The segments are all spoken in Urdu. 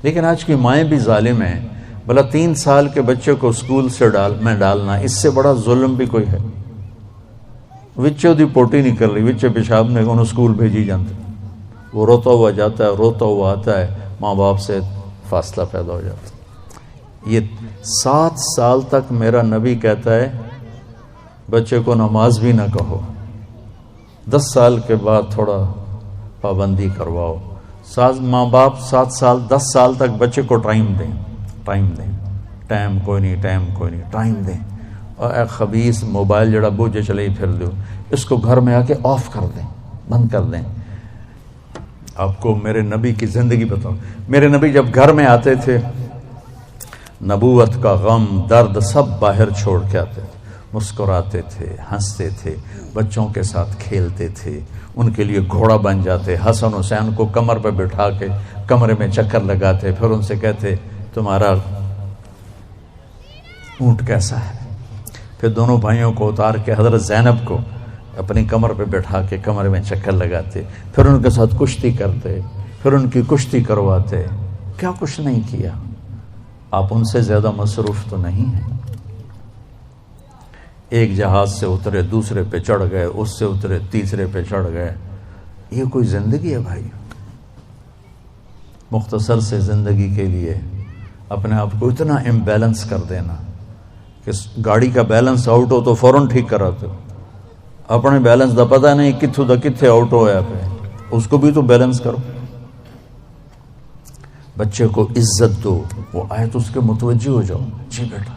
لیکن آج کی مائیں بھی ظالم ہیں. بھلا 3 سال کے بچے کو اسکول سے ڈالنا اس سے بڑا ظلم بھی کوئی ہے؟ وچے دی پوٹی نہیں کر رہی، وچے پیشاب نے انہوں اسکول بھیجی جانتے، وہ روتا ہوا جاتا ہے، روتا ہوا آتا ہے، ماں باپ سے فاصلہ پیدا ہو جاتا ہے. یہ 7 سال تک میرا نبی کہتا ہے بچے کو نماز بھی نہ کہو، 10 سال کے بعد تھوڑا پابندی کرواؤ. ماں باپ 7 سال 10 سال تک بچے کو ٹائم دیں، ٹائم کوئی نہیں، ٹائم دیں. اور اے خبیث موبائل جڑا بوجھے چلے ہی پھر دو، اس کو گھر میں آ کے آف کر دیں، بند کر دیں. آپ کو میرے نبی کی زندگی بتاؤ. میرے نبی جب گھر میں آتے تھے نبوت کا غم درد سب باہر چھوڑ کے آتے تھے، مسکراتے تھے، ہنستے تھے، بچوں کے ساتھ کھیلتے تھے، ان کے لیے گھوڑا بن جاتے، حسن حسین کو کمر پہ بٹھا کے کمرے میں چکر لگاتے، پھر ان سے کہتے تمہارا اونٹ کیسا ہے. پھر دونوں بھائیوں کو اتار کے حضرت زینب کو اپنی کمر پہ بٹھا کے کمرے میں چکر لگاتے، پھر ان کے ساتھ کشتی کرتے، پھر ان کی کشتی کرواتے. کیا کچھ نہیں کیا. آپ ان سے زیادہ مصروف تو نہیں ہیں. ایک جہاز سے اترے، دوسرے پہ چڑھ گئے، اس سے اترے، تیسرے پہ چڑھ گئے. یہ کوئی زندگی ہے بھائی؟ مختصر سے زندگی کے لیے اپنے آپ کو اتنا امبیلنس کر دینا کہ گاڑی کا بیلنس آؤٹ ہو تو فوراً ٹھیک کراتے ہو. اپنے بیلنس دا پتہ نہیں کتھوں دا کتھے آؤٹ ہوا پہ، اس کو بھی تو بیلنس کرو. بچے کو عزت دو، وہ آئے تو اس کے متوجہ ہو جاؤ، جی بیٹا.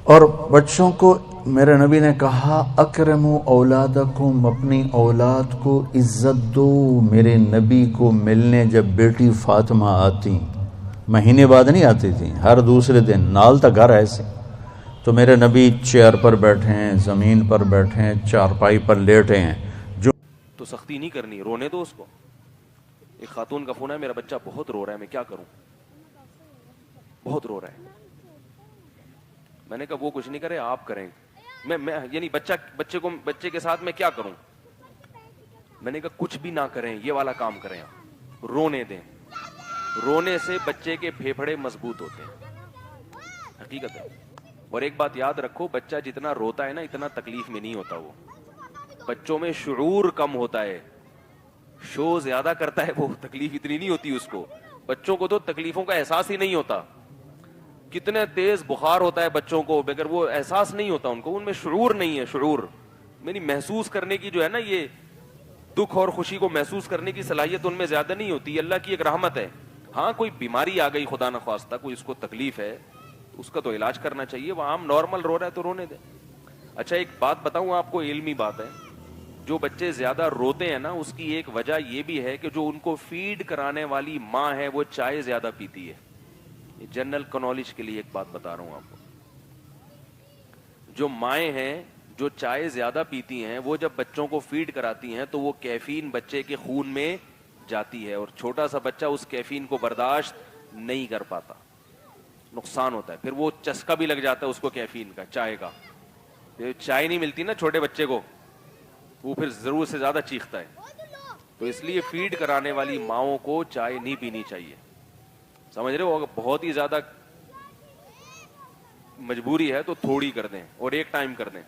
اور بچوں کو میرے نبی نے کہا اکرموا اولادکم، اپنی اولاد کو عزت دو. میرے نبی کو ملنے جب بیٹی فاطمہ آتی، مہینے بعد نہیں آتی تھی، ہر دوسرے دن نال تا گھر ایسے، تو میرے نبی چیئر پر بیٹھے ہیں، زمین پر بیٹھے ہیں، چارپائی پر لیٹے ہیں. جو تو سختی نہیں کرنی، رونے دو اس کو. ایک خاتون کا فون ہے، میرا بچہ بہت رو رہا ہے، میں کیا کروں؟ بہت رو رہا ہے. میں نے کہا وہ کچھ نہیں کرے، آپ کریں. میں یعنی بچے کے ساتھ میں کیا کروں؟ میں نے کہا کچھ بھی نہ کریں، یہ والا کام کریں، آپ رونے دیں. رونے سے بچے کے پھیپھڑے مضبوط ہوتے ہیں، حقیقت ہے. اور ایک بات یاد رکھو، بچہ جتنا روتا ہے نا اتنا تکلیف میں نہیں ہوتا. وہ بچوں میں شعور کم ہوتا ہے، شو زیادہ کرتا ہے، وہ تکلیف اتنی نہیں ہوتی اس کو. بچوں کو تو تکلیفوں کا احساس ہی نہیں ہوتا. کتنے تیز بخار ہوتا ہے بچوں کو، مگر وہ احساس نہیں ہوتا ان کو، ان میں شعور نہیں ہے. شعور یعنی محسوس کرنے کی جو ہے نا، یہ دکھ اور خوشی کو محسوس کرنے کی صلاحیت ان میں زیادہ نہیں ہوتی. اللہ کی ایک رحمت ہے. ہاں کوئی بیماری آ گئی خدا نہ خواستہ، کوئی اس کو تکلیف ہے، اس کا تو علاج کرنا چاہیے. وہ عام نارمل رو رہا ہے تو رونے دیں. اچھا ایک بات بتاؤں آپ کو، علمی بات ہے. جو بچے زیادہ روتے ہیں نا، اس کی ایک وجہ یہ بھی ہے کہ جو ان کو فیڈ کرانے والی ماں ہے وہ چائے زیادہ پیتی ہے. یہ جنرل نالج کے لیے ایک بات بتا رہا ہوں آپ کو. جو مائیں ہیں جو چائے زیادہ پیتی ہیں، وہ جب بچوں کو فیڈ کراتی ہیں تو وہ کیفین بچے کے خون میں جاتی ہے، اور چھوٹا سا بچہ اس کیفین کو برداشت نہیں کر پاتا، نقصان ہوتا ہے. پھر وہ چسکا بھی لگ جاتا ہے اس کو کیفین کا، چائے کا. چائے نہیں ملتی نا چھوٹے بچے کو، وہ پھر ضرورت سے زیادہ چیختا ہے. تو اس لیے فیڈ کرانے والی ماؤں کو چائے نہیں پینی چاہیے. سمجھ رہے ہو؟ اگر بہت ہی زیادہ مجبوری ہے تو تھوڑی کر دیں اور ایک ٹائم کر دیں.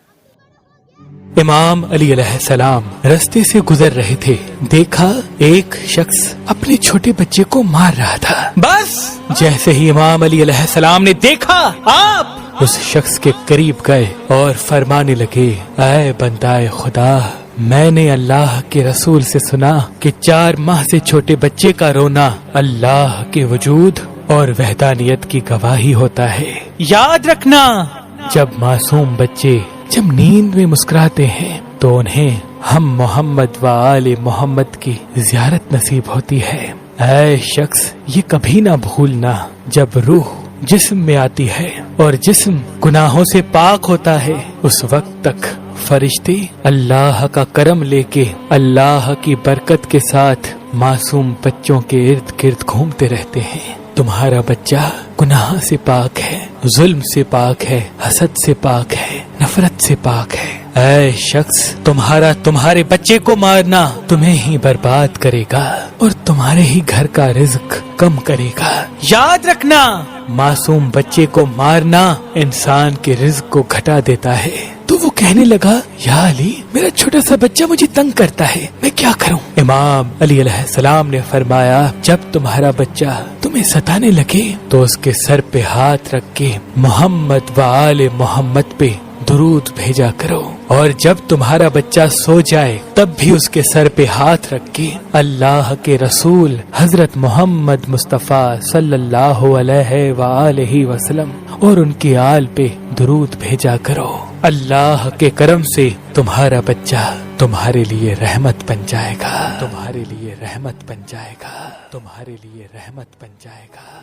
امام علی علیہ السلام راستے سے گزر رہے تھے، دیکھا ایک شخص اپنے چھوٹے بچے کو مار رہا تھا. بس جیسے ہی امام علی علیہ السلام نے دیکھا، آپ اس شخص کے قریب گئے اور فرمانے لگے، اے بندائے خدا، میں نے اللہ کے رسول سے سنا کہ 4 ماہ سے چھوٹے بچے کا رونا اللہ کے وجود اور وحدانیت کی گواہی ہوتا ہے. یاد رکھنا، جب معصوم بچے جب نیند میں مسکراتے ہیں تو انہیں ہم محمد و آل محمد کی زیارت نصیب ہوتی ہے. اے شخص، یہ کبھی نہ بھولنا، جب روح جسم میں آتی ہے اور جسم گناہوں سے پاک ہوتا ہے، اس وقت تک فرشتے اللہ کا کرم لے کے اللہ کی برکت کے ساتھ معصوم بچوں کے ارد گرد گھومتے رہتے ہیں. تمہارا بچہ گناہ سے پاک ہے، ظلم سے پاک ہے، حسد سے پاک ہے، نفرت سے پاک ہے. اے شخص تمہارا تمہارے بچے کو مارنا تمہیں ہی برباد کرے گا اور تمہارے ہی گھر کا رزق کم کرے گا. یاد رکھنا معصوم بچے کو مارنا انسان کے رزق کو گھٹا دیتا ہے. تو وہ کہنے لگا یا علی میرا چھوٹا سا بچہ مجھے تنگ کرتا ہے میں کیا کروں؟ امام علی علیہ السلام نے فرمایا جب تمہارا بچہ تمہیں ستانے لگے تو اس کے سر پہ ہاتھ رکھ کے محمد و آل محمد پہ درود بھیجا کرو اور جب تمہارا بچہ سو جائے تب بھی اس کے سر پہ ہاتھ رکھ کے اللہ کے رسول حضرت محمد مصطفیٰ صلی اللہ علیہ وآلہ وسلم اور ان کی آل پہ درود بھیجا کرو. اللہ کے کرم سے تمہارا بچہ تمہارے لیے رحمت بن جائے گا، تمہارے لیے رحمت بن جائے گا، تمہارے لیے رحمت بن جائے گا.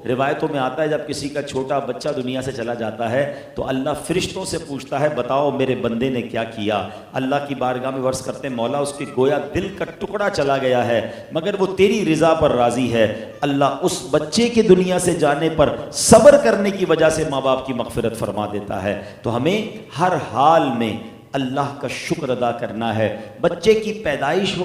روایتوں میں آتا ہے جب کسی کا چھوٹا بچہ دنیا سے چلا جاتا ہے تو اللہ فرشتوں سے پوچھتا ہے بتاؤ میرے بندے نے کیا کیا. اللہ کی بارگاہ میں عرض کرتے ہیں مولا اس کے گویا دل کا ٹکڑا چلا گیا ہے مگر وہ تیری رضا پر راضی ہے. اللہ اس بچے کے دنیا سے جانے پر صبر کرنے کی وجہ سے ماں باپ کی مغفرت فرما دیتا ہے. تو ہمیں ہر حال میں اللہ کا شکر ادا کرنا ہے. بچے کی پیدائش ہو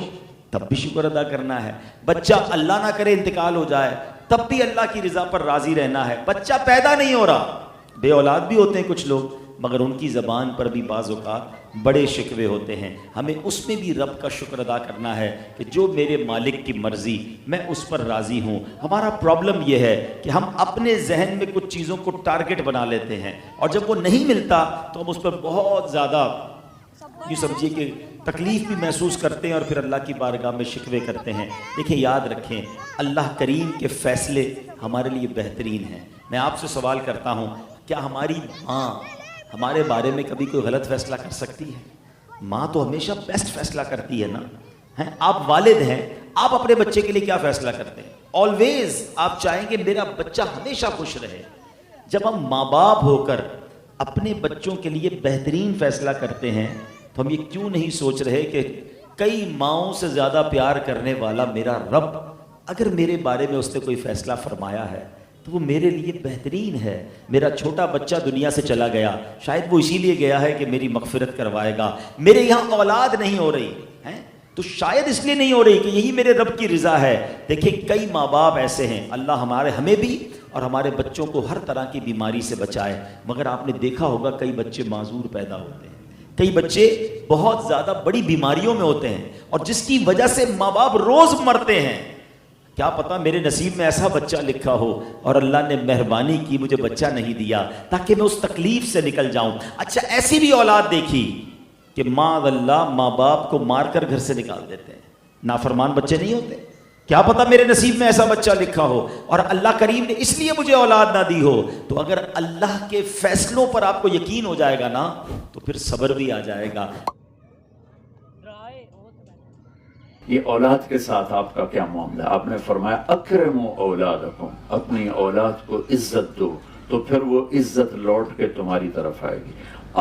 تب بھی شکر ادا کرنا ہے. بچہ اللہ نہ کرے انتقال ہو جائے تب بھی اللہ کی رضا پر راضی رہنا ہے. بچہ پیدا نہیں ہو رہا، بے اولاد بھی ہوتے ہیں کچھ لوگ مگر ان کی زبان پر بھی بعض اوقات بڑے شکوے ہوتے ہیں. ہمیں اس میں بھی رب کا شکر ادا کرنا ہے کہ جو میرے مالک کی مرضی میں اس پر راضی ہوں. ہمارا پرابلم یہ ہے کہ ہم اپنے ذہن میں کچھ چیزوں کو ٹارگٹ بنا لیتے ہیں اور جب وہ نہیں ملتا تو ہم اس پر بہت زیادہ یہ سمجھیے کہ تکلیف بھی محسوس کرتے ہیں اور پھر اللہ کی بارگاہ میں شکوے کرتے ہیں. دیکھیں یاد رکھیں اللہ کریم کے فیصلے ہمارے لیے بہترین ہیں. میں آپ سے سوال کرتا ہوں کیا ہماری ماں ہمارے بارے میں کبھی کوئی غلط فیصلہ کر سکتی ہے؟ ماں تو ہمیشہ بیسٹ فیصلہ کرتی ہے نا. آپ والد ہیں، آپ اپنے بچے کے لیے کیا فیصلہ کرتے ہیں؟ آلویز آپ چاہیں گے میرا بچہ ہمیشہ خوش رہے. جب ہم ماں باپ ہو کر اپنے بچوں کے لیے بہترین فیصلہ کرتے ہیں تو ہم یہ کیوں نہیں سوچ رہے کہ کئی ماؤں سے زیادہ پیار کرنے والا میرا رب اگر میرے بارے میں اس نے کوئی فیصلہ فرمایا ہے تو وہ میرے لیے بہترین ہے. میرا چھوٹا بچہ دنیا سے چلا گیا شاید وہ اسی لیے گیا ہے کہ میری مغفرت کروائے گا. میرے یہاں اولاد نہیں ہو رہی ہے تو شاید اس لیے نہیں ہو رہی کہ یہی میرے رب کی رضا ہے. دیکھیں کئی ماں باپ ایسے ہیں اللہ ہمیں بھی اور ہمارے بچوں کو ہر طرح کی بیماری سے بچائے مگر آپ نے دیکھا ہوگا کئی بچے معذور پیدا ہوتے ہیں، کئی بچے بہت زیادہ بڑی بیماریوں میں ہوتے ہیں اور جس کی وجہ سے ماں باپ روز مرتے ہیں. کیا پتا میرے نصیب میں ایسا بچہ لکھا ہو اور اللہ نے مہربانی کی مجھے بچہ نہیں دیا تاکہ میں اس تکلیف سے نکل جاؤں. اچھا ایسی بھی اولاد دیکھی کہ معاذ اللہ ماں باپ کو مار کر گھر سے نکال دیتے ہیں. نافرمان بچے نہیں ہوتے. کیا پتا میرے نصیب میں ایسا بچہ لکھا ہو اور اللہ کریم نے اس لیے مجھے اولاد نہ دی ہو. تو اگر اللہ کے فیصلوں پر آپ کو یقین ہو جائے گا نا تو پھر صبر بھی آ جائے گا. یہ اولاد کے ساتھ آپ کا کیا معاملہ؟ آپ نے فرمایا اکرموا اولادکم، اپنی اولاد کو عزت دو تو پھر وہ عزت لوٹ کے تمہاری طرف آئے گی.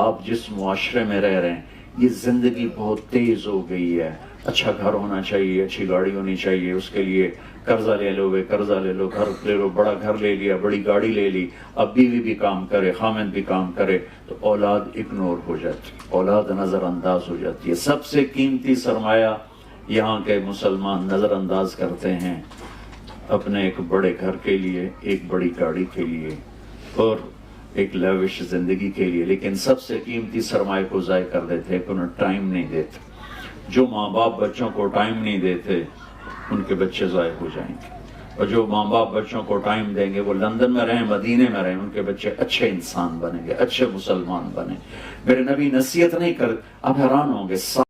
آپ جس معاشرے میں رہ رہے ہیں یہ زندگی بہت تیز ہو گئی ہے. اچھا گھر ہونا چاہیے، اچھی گاڑی ہونی چاہیے، اس کے لیے قرضہ لے لو، قرضہ لے لو، گھر لے لو، بڑا گھر لے لیا، بڑی گاڑی لے لی، اب بیوی بھی کام کرے، خامند بھی کام کرے تو اولاد اگنور ہو جاتی، اولاد نظر انداز ہو جاتی ہے. سب سے قیمتی سرمایہ یہاں کے مسلمان نظر انداز کرتے ہیں اپنے ایک بڑے گھر کے لیے، ایک بڑی گاڑی کے لیے اور ایک لیوش زندگی کے لیے، لیکن سب سے قیمتی سرمایہ کو ضائع کر دیتے ہیں کہ انہیں ٹائم نہیں دیتے. جو ماں باپ بچوں کو ٹائم نہیں دیتے ان کے بچے ضائع ہو جائیں گے اور جو ماں باپ بچوں کو ٹائم دیں گے وہ لندن میں رہیں، مدینے میں رہیں، ان کے بچے اچھے انسان بنیں گے، اچھے مسلمان بنیں. میرے نبی نصیحت نہیں کر، آپ حیران ہوں گے